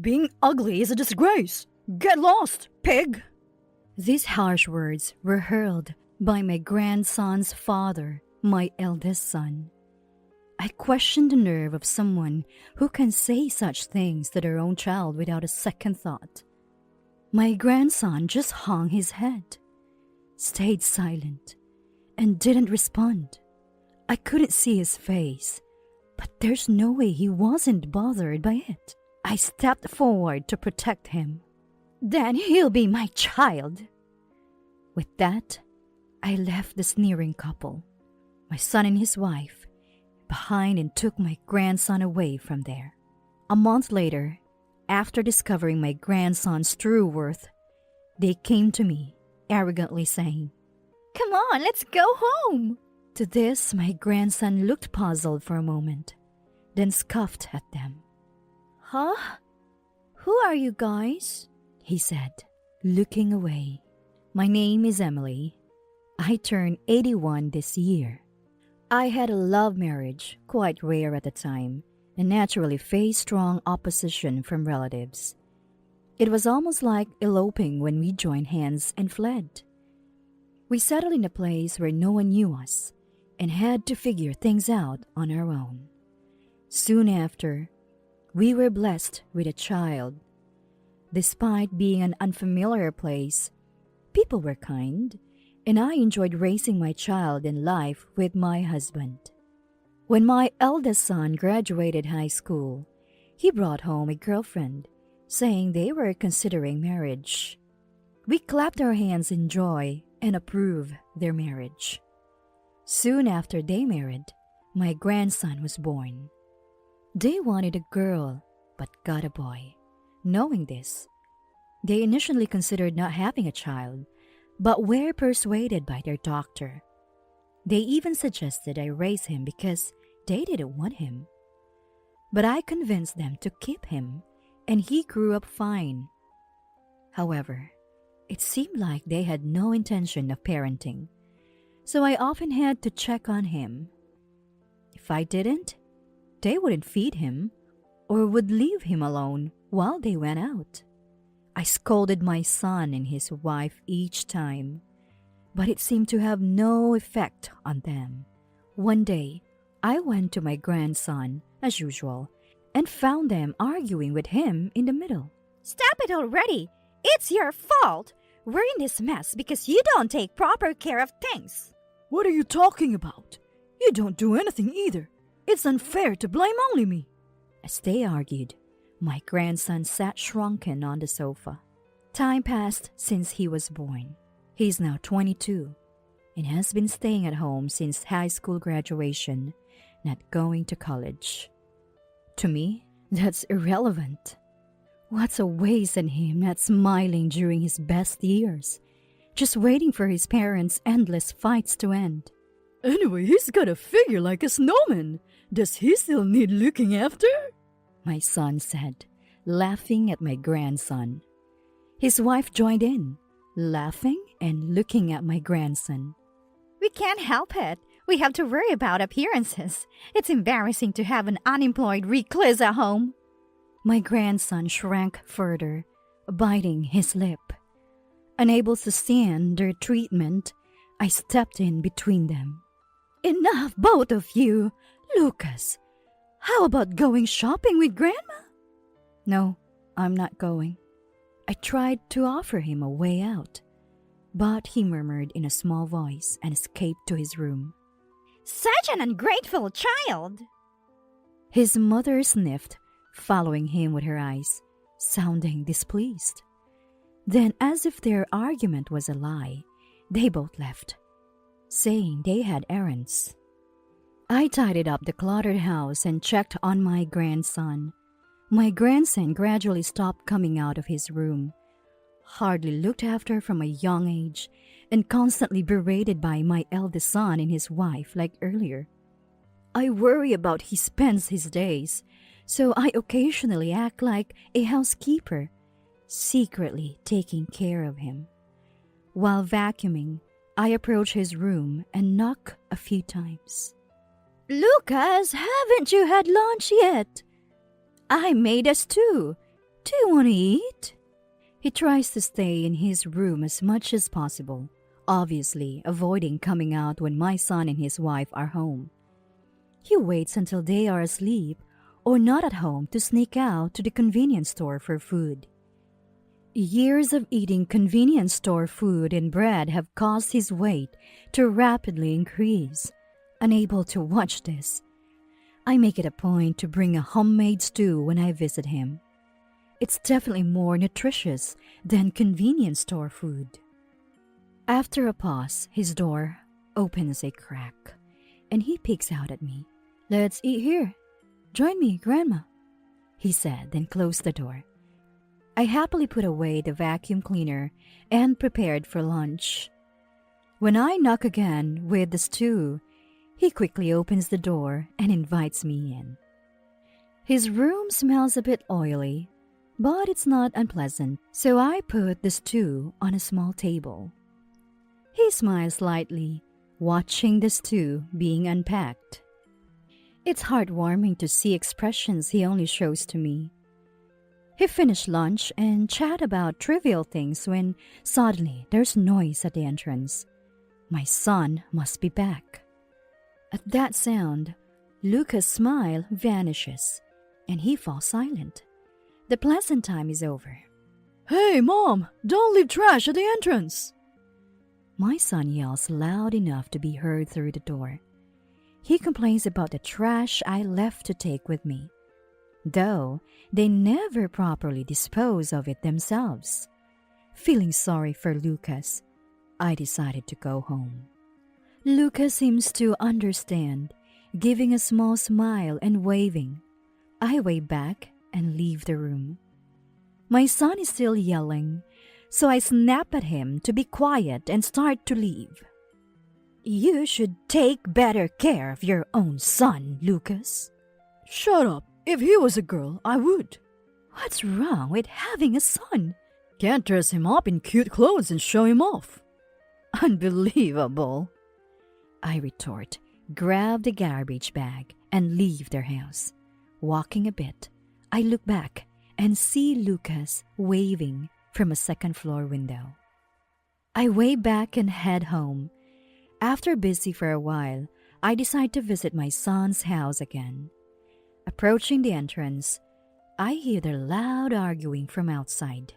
Being ugly is a disgrace. Get lost, pig! These harsh words were hurled by my grandson's father, my eldest son. I questioned the nerve of someone who can say such things to their own child without a second thought. My grandson just hung his head, stayed silent, and didn't respond. I couldn't see his face, but there's no way he wasn't bothered by it. I stepped forward to protect him. Then he'll be my child. With that, I left the sneering couple, my son and his wife, behind and took my grandson away from there. A month later, after discovering my grandson's true worth, they came to me, arrogantly saying, "Come on, let's go home." To this, my grandson looked puzzled for a moment, then scoffed at them. "Huh? Who are you guys?" he said, looking away. "My name is Emily. I turned 81 this year. I had a love marriage, quite rare at the time, and naturally faced strong opposition from relatives. It was almost like eloping when we joined hands and fled. We settled in a place where no one knew us and had to figure things out on our own. Soon after, we were blessed with a child. Despite being an unfamiliar place, people were kind, and I enjoyed raising my child in life with my husband. When my eldest son graduated high school, he brought home a girlfriend, saying they were considering marriage. We clapped our hands in joy and approved their marriage. Soon after they married, my grandson was born. They wanted a girl, but got a boy. Knowing this, they initially considered not having a child, but were persuaded by their doctor. They even suggested I raise him because they didn't want him. But I convinced them to keep him, and he grew up fine. However, it seemed like they had no intention of parenting, so I often had to check on him. If I didn't, they wouldn't feed him or would leave him alone while they went out. I scolded my son and his wife each time, but it seemed to have no effect on them. One day, I went to my grandson, as usual, and found them arguing with him in the middle. "Stop it already! It's your fault! We're in this mess because you don't take proper care of things!" "What are you talking about? You don't do anything either. It's unfair to blame only me." As they argued, my grandson sat shrunken on the sofa. Time passed since he was born. He's now 22 and has been staying at home since high school graduation, not going to college. To me, that's irrelevant. What's a waste in him not smiling during his best years, just waiting for his parents' endless fights to end? Anyway, he's got a figure like a snowman. Does he still need looking after? My son said, laughing at my grandson. His wife joined in, laughing and looking at my grandson. "We can't help it. We have to worry about appearances. It's embarrassing to have an unemployed recluse at home." My grandson shrank further, biting his lip. Unable to stand their treatment, I stepped in between them. "Enough, both of you! Lucas, how about going shopping with Grandma?" "No, I'm not going." I tried to offer him a way out, but he murmured in a small voice and escaped to his room. "Such an ungrateful child!" His mother sniffed, following him with her eyes, sounding displeased. Then, as if their argument was a lie, they both left, saying they had errands. I tidied up the cluttered house and checked on my grandson. My grandson gradually stopped coming out of his room, hardly looked after from a young age, and constantly berated by my eldest son and his wife like earlier. I worry about he spends his days, so I occasionally act like a housekeeper, secretly taking care of him. While vacuuming, I approach his room and knock a few times. "Lucas, haven't you had lunch yet?" "I made us too. Do you want to eat? He tries to stay in his room as much as possible, obviously avoiding coming out when my son and his wife are home. He waits until they are asleep or not at home to sneak out to the convenience store for food. Years of eating convenience store food and bread have caused his weight to rapidly increase. Unable to watch this, I make it a point to bring a homemade stew when I visit him. It's definitely more nutritious than convenience store food. After a pause, his door opens a crack, and he peeks out at me. "Let's eat here. Join me, Grandma," he said, then closed the door. I happily put away the vacuum cleaner and prepared for lunch. When I knock again with the stew, he quickly opens the door and invites me in. His room smells a bit oily, but it's not unpleasant, so I put the stew on a small table. He smiles slightly, watching the stew being unpacked. It's heartwarming to see expressions he only shows to me. He finished lunch and chat about trivial things when suddenly there's noise at the entrance. My son must be back. At that sound, Lucas' smile vanishes and he falls silent. The pleasant time is over. "Hey, Mom! Don't leave trash at the entrance!" My son yells loud enough to be heard through the door. He complains about the trash I left to take with me, though they never properly dispose of it themselves. Feeling sorry for Lucas, I decided to go home. Lucas seems to understand, giving a small smile and waving. I wave back and leave the room. My son is still yelling, so I snap at him to be quiet and start to leave. "You should take better care of your own son, Lucas." "Shut up. If he was a girl, I would." "What's wrong with having a son?" "Can't dress him up in cute clothes and show him off." "Unbelievable," I retort, grab the garbage bag, and leave their house. Walking a bit, I look back and see Lucas waving from a second-floor window. I wave back and head home. After busy for a while, I decide to visit my son's house again. Approaching the entrance, I hear their loud arguing from outside.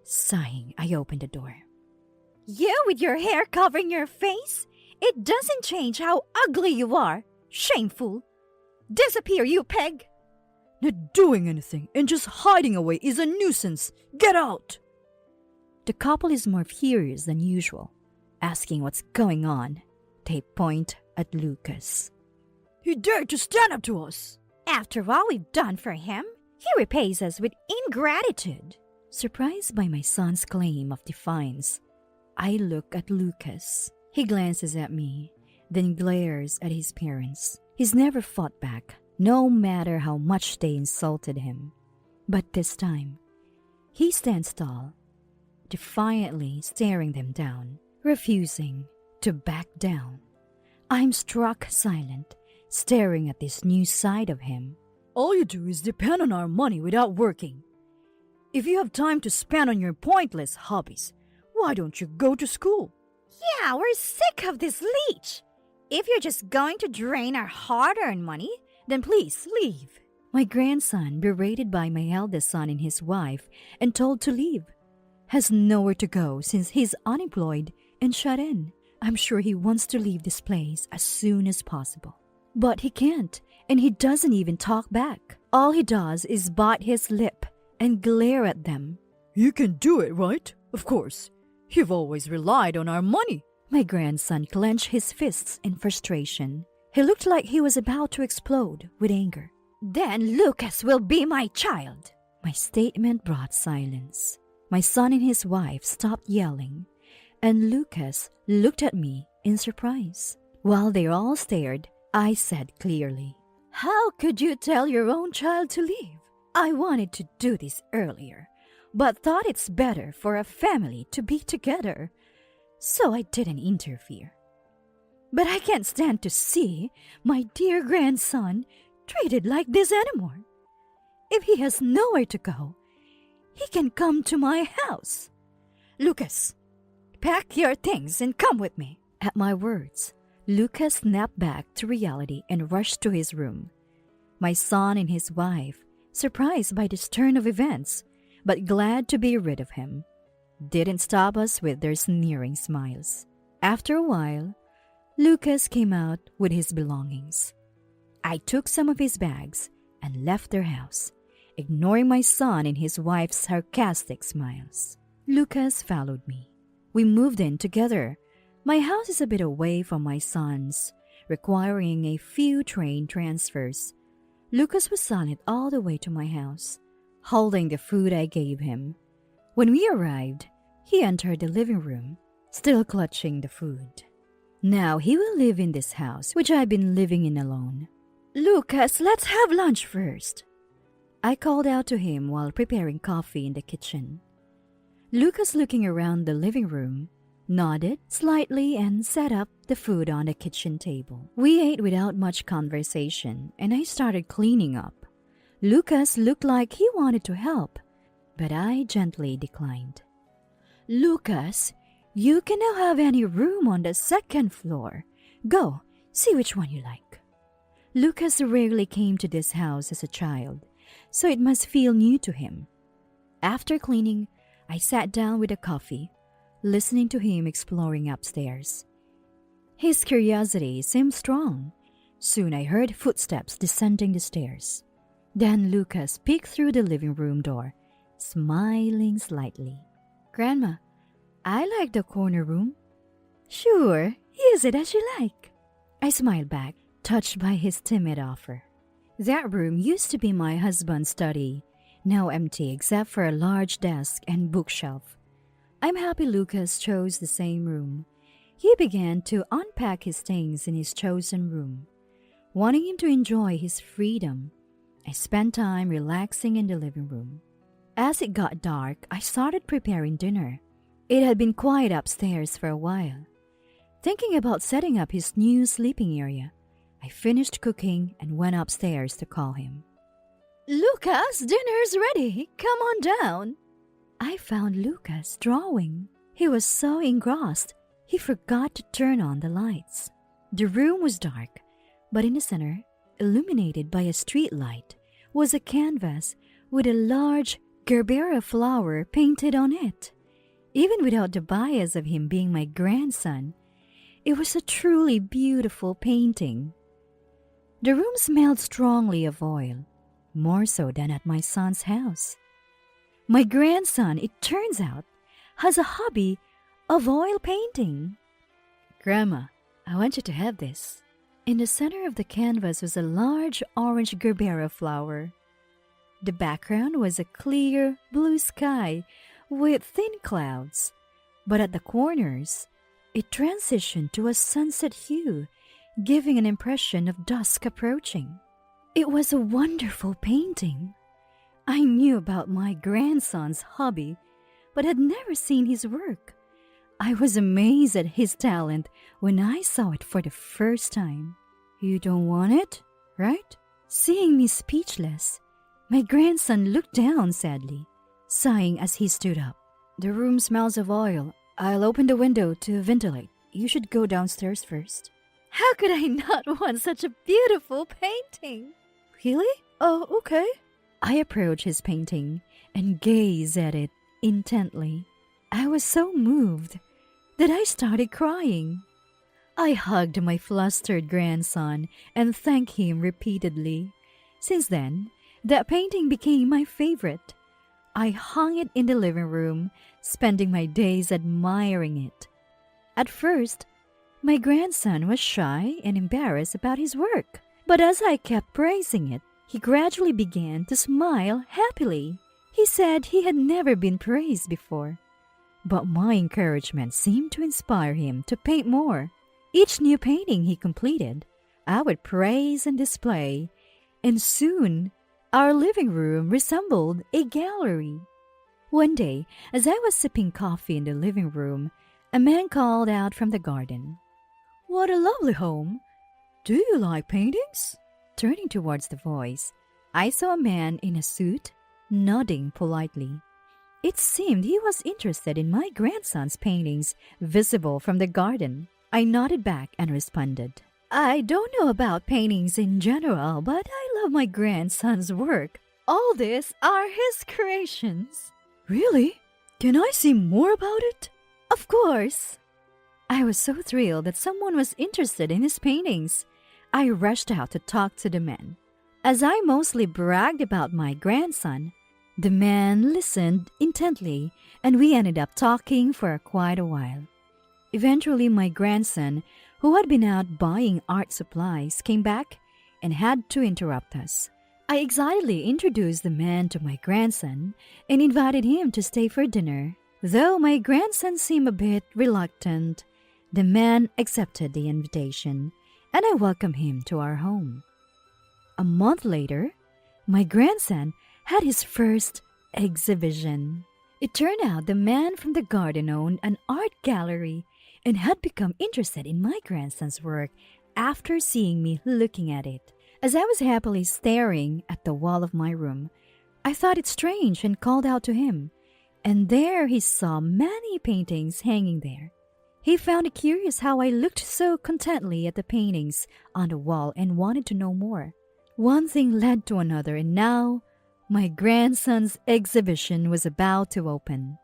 Sighing, I open the door. You with your hair covering your face? It doesn't change how ugly you are. Shameful. Disappear, you pig. Not doing anything and just hiding away is a nuisance. Get out! The couple is more furious than usual, asking what's going on. They point at Lucas. "He dared to stand up to us." After all we've done for him, he repays us with ingratitude. Surprised by my son's claim of defiance, I look at Lucas. He glances at me, then glares at his parents. He's never fought back, no matter how much they insulted him. But this time, he stands tall, defiantly staring them down, refusing to back down. I'm struck silent, staring at this new side of him. "All you do is depend on our money without working. If you have time to spend on your pointless hobbies, why don't you go to school?" Yeah, we're sick of this leech. If you're just going to drain our hard-earned money, then please leave. My grandson, berated by my eldest son and his wife and told to leave, has nowhere to go since he's unemployed and shut in. I'm sure he wants to leave this place as soon as possible. But he can't, and he doesn't even talk back. All he does is bite his lip and glare at them. "You can do it, right? Of course. You've always relied on our money." My grandson clenched his fists in frustration. He looked like he was about to explode with anger. Then Lucas will be my child. My statement brought silence. My son and his wife stopped yelling, and Lucas looked at me in surprise. While they all stared, I said clearly, "How could you tell your own child to leave? I wanted to do this earlier, but thought it's better for a family to be together, so I didn't interfere. But I can't stand to see my dear grandson treated like this anymore. If he has nowhere to go, he can come to my house. Lucas, pack your things and come with me. At my words, Lucas snapped back to reality and rushed to his room. My son and his wife, surprised by this turn of events, but glad to be rid of him, didn't stop us with their sneering smiles. After a while, Lucas came out with his belongings. I took some of his bags and left their house, ignoring my son and his wife's sarcastic smiles. Lucas followed me. We moved in together. My house is a bit away from my son's, requiring a few train transfers. Lucas was silent all the way to my house, holding the food I gave him. When we arrived, he entered the living room, still clutching the food. Now he will live in this house, which I've been living in alone. Lucas, let's have lunch first. I called out to him while preparing coffee in the kitchen. Lucas, looking around the living room, nodded slightly and set up the food on the kitchen table. We ate without much conversation, and I started cleaning up. Lucas looked like he wanted to help, but I gently declined. Lucas, you can now have any room on the second floor. Go, see which one you like. Lucas rarely came to this house as a child, so it must feel new to him. After cleaning, I sat down with a coffee, listening to him exploring upstairs. His curiosity seemed strong. Soon I heard footsteps descending the stairs. Then Lucas peeked through the living room door, smiling slightly. Grandma, I like the corner room. Sure, use it as you like. I smiled back, touched by his timid offer. That room used to be my husband's study, now empty except for a large desk and bookshelf. I'm happy Lucas chose the same room. He began to unpack his things in his chosen room. Wanting him to enjoy his freedom, I spent time relaxing in the living room. As it got dark, I started preparing dinner. It had been quiet upstairs for a while. Thinking about setting up his new sleeping area, I finished cooking and went upstairs to call him. Lucas, dinner's ready. Come on down. I found Lucas drawing. He was so engrossed, he forgot to turn on the lights. The room was dark, but in the center, illuminated by a street light, was a canvas with a large gerbera flower painted on it. Even without the bias of him being my grandson, it was a truly beautiful painting. The room smelled strongly of oil, more so than at my son's house. My grandson, it turns out, has a hobby of oil painting. Grandma, I want you to have this. In the center of the canvas was a large orange gerbera flower. The background was a clear blue sky with thin clouds, but at the corners, it transitioned to a sunset hue, giving an impression of dusk approaching. It was a wonderful painting. I knew about my grandson's hobby, but had never seen his work. I was amazed at his talent when I saw it for the first time. You don't want it, right? Seeing me speechless, my grandson looked down sadly, sighing as he stood up. The room smells of oil. I'll open the window to ventilate. You should go downstairs first. How could I not want such a beautiful painting? Really? Oh, okay. I approached his painting and gazed at it intently. I was so moved that I started crying. I hugged my flustered grandson and thanked him repeatedly. Since then, that painting became my favorite. I hung it in the living room, spending my days admiring it. At first, my grandson was shy and embarrassed about his work. But as I kept praising it, he gradually began to smile happily. He said he had never been praised before. But my encouragement seemed to inspire him to paint more. Each new painting he completed, I would praise and display, and soon our living room resembled a gallery. One day, as I was sipping coffee in the living room, a man called out from the garden, "What a lovely home! Do you like paintings?" Turning towards the voice, I saw a man in a suit, nodding politely. It seemed he was interested in my grandson's paintings visible from the garden. I nodded back and responded, I don't know about paintings in general, but I love my grandson's work. All these are his creations. Really? Can I see more about it? Of course. I was so thrilled that someone was interested in his paintings. I rushed out to talk to the man. As I mostly bragged about my grandson, the man listened intently, and we ended up talking for quite a while. Eventually, my grandson, who had been out buying art supplies, came back and had to interrupt us. I excitedly introduced the man to my grandson and invited him to stay for dinner. Though my grandson seemed a bit reluctant, the man accepted the invitation, and I welcomed him to our home. A month later, my grandson had his first exhibition. It turned out the man from the garden owned an art gallery and had become interested in my grandson's work after seeing me looking at it. As I was happily staring at the wall of my room, I thought it strange and called out to him, and there he saw many paintings hanging there. He found it curious how I looked so contently at the paintings on the wall and wanted to know more. One thing led to another, and now my grandson's exhibition was about to open.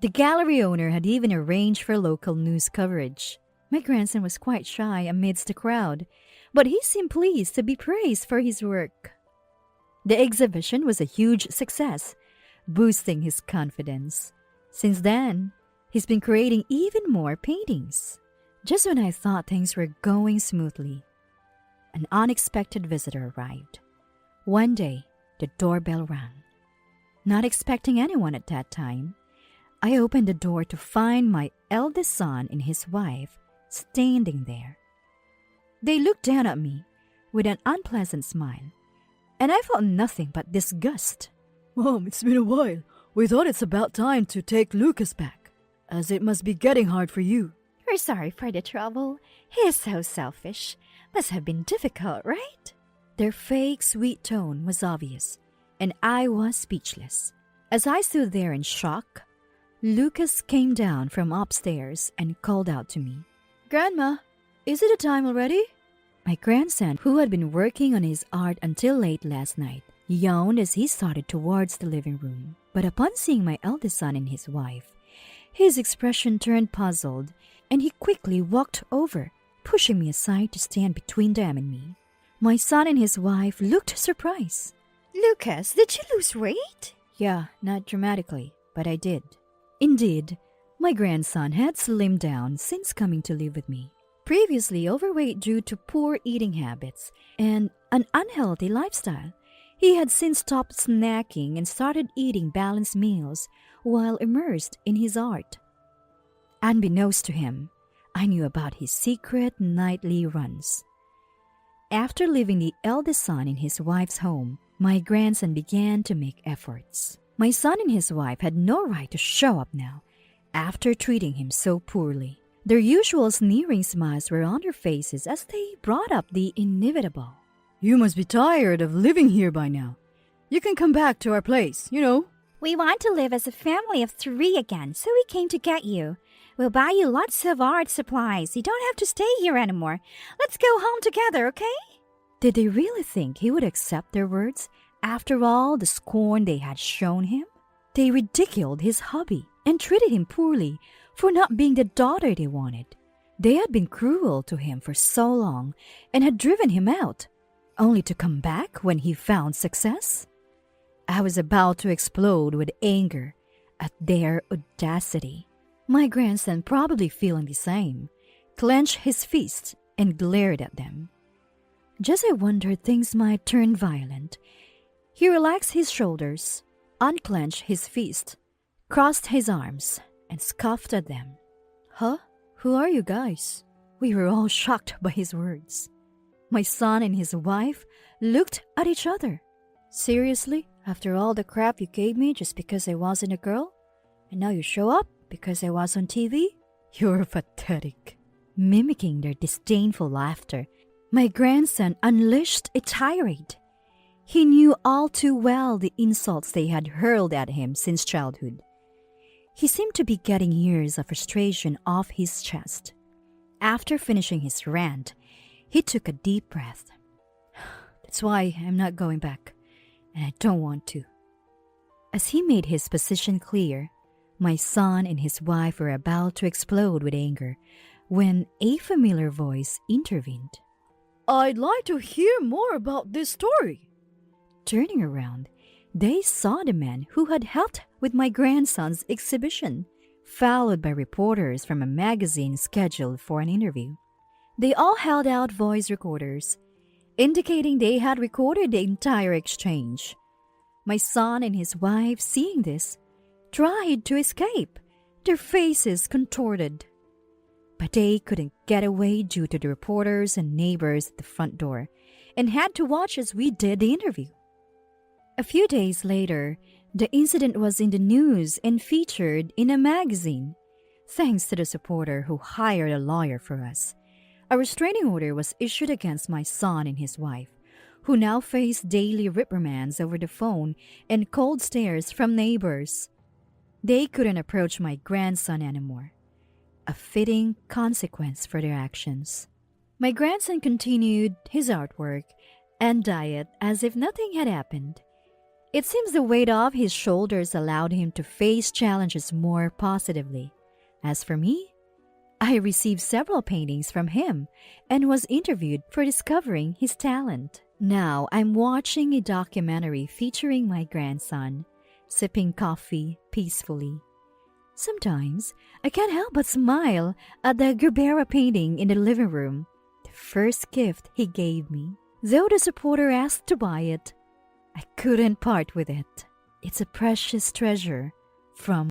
The gallery owner had even arranged for local news coverage. My grandson was quite shy amidst the crowd, but he seemed pleased to be praised for his work. The exhibition was a huge success, boosting his confidence. Since then, he's been creating even more paintings. Just when I thought things were going smoothly, an unexpected visitor arrived. One day, the doorbell rang. Not expecting anyone at that time, I opened the door to find my eldest son and his wife standing there. They looked down at me with an unpleasant smile, and I felt nothing but disgust. Mom, it's been a while. We thought it's about time to take Lucas back, as it must be getting hard for you. We're sorry for the trouble. He's so selfish. Must have been difficult, right? Their fake sweet tone was obvious, and I was speechless. As I stood there in shock, Lucas came down from upstairs and called out to me, Grandma, is it a time already? My grandson, who had been working on his art until late last night, yawned as he started towards the living room. But upon seeing my eldest son and his wife, his expression turned puzzled, and he quickly walked over, pushing me aside to stand between them and me. My son and his wife looked surprised. Lucas, did you lose weight? Yeah, not dramatically, but I did. Indeed, my grandson had slimmed down since coming to live with me. Previously overweight due to poor eating habits and an unhealthy lifestyle, he had since stopped snacking and started eating balanced meals while immersed in his art. Unbeknownst to him, I knew about his secret nightly runs. After leaving the eldest son in his wife's home, my grandson began to make efforts. My son and his wife had no right to show up now, after treating him so poorly. Their usual sneering smiles were on their faces as they brought up the inevitable. You must be tired of living here by now. You can come back to our place, you know. We want to live as a family of 3 again, so we came to get you. We'll buy you lots of art supplies. You don't have to stay here anymore. Let's go home together, okay? Did they really think he would accept their words after all the scorn they had shown him? They ridiculed his hobby and treated him poorly for not being the daughter they wanted. They had been cruel to him for so long and had driven him out, only to come back when he found success. I was about to explode with anger at their audacity. My grandson, probably feeling the same, clenched his fists and glared at them. Just I wondered things might turn violent. He relaxed his shoulders, unclenched his fist, crossed his arms, and scoffed at them. Huh? Who are you guys? We were all shocked by his words. My son and his wife looked at each other. Seriously? After all the crap you gave me just because I wasn't a girl? And now you show up because I was on TV? You're pathetic. Mimicking their disdainful laughter, my grandson unleashed a tirade. He knew all too well the insults they had hurled at him since childhood. He seemed to be getting years of frustration off his chest. After finishing his rant, he took a deep breath. That's why I'm not going back, and I don't want to. As he made his position clear, my son and his wife were about to explode with anger when a familiar voice intervened. I'd like to hear more about this story. Turning around, they saw the man who had helped with my grandson's exhibition, followed by reporters from a magazine scheduled for an interview. They all held out voice recorders, indicating they had recorded the entire exchange. My son and his wife, seeing this, tried to escape, their faces contorted. But they couldn't get away due to the reporters and neighbors at the front door, and had to watch as we did the interview. A few days later, the incident was in the news and featured in a magazine. Thanks to the supporter who hired a lawyer for us, a restraining order was issued against my son and his wife, who now face daily reprimands over the phone and cold stares from neighbors. They couldn't approach my grandson anymore, a fitting consequence for their actions. My grandson continued his artwork and diet as if nothing had happened. It seems the weight off his shoulders allowed him to face challenges more positively. As for me, I received several paintings from him and was interviewed for discovering his talent. Now I'm watching a documentary featuring my grandson, sipping coffee peacefully. Sometimes I can't help but smile at the Gerbera painting in the living room, the first gift he gave me. Though the supporter asked to buy it, I couldn't part with it. It's a precious treasure from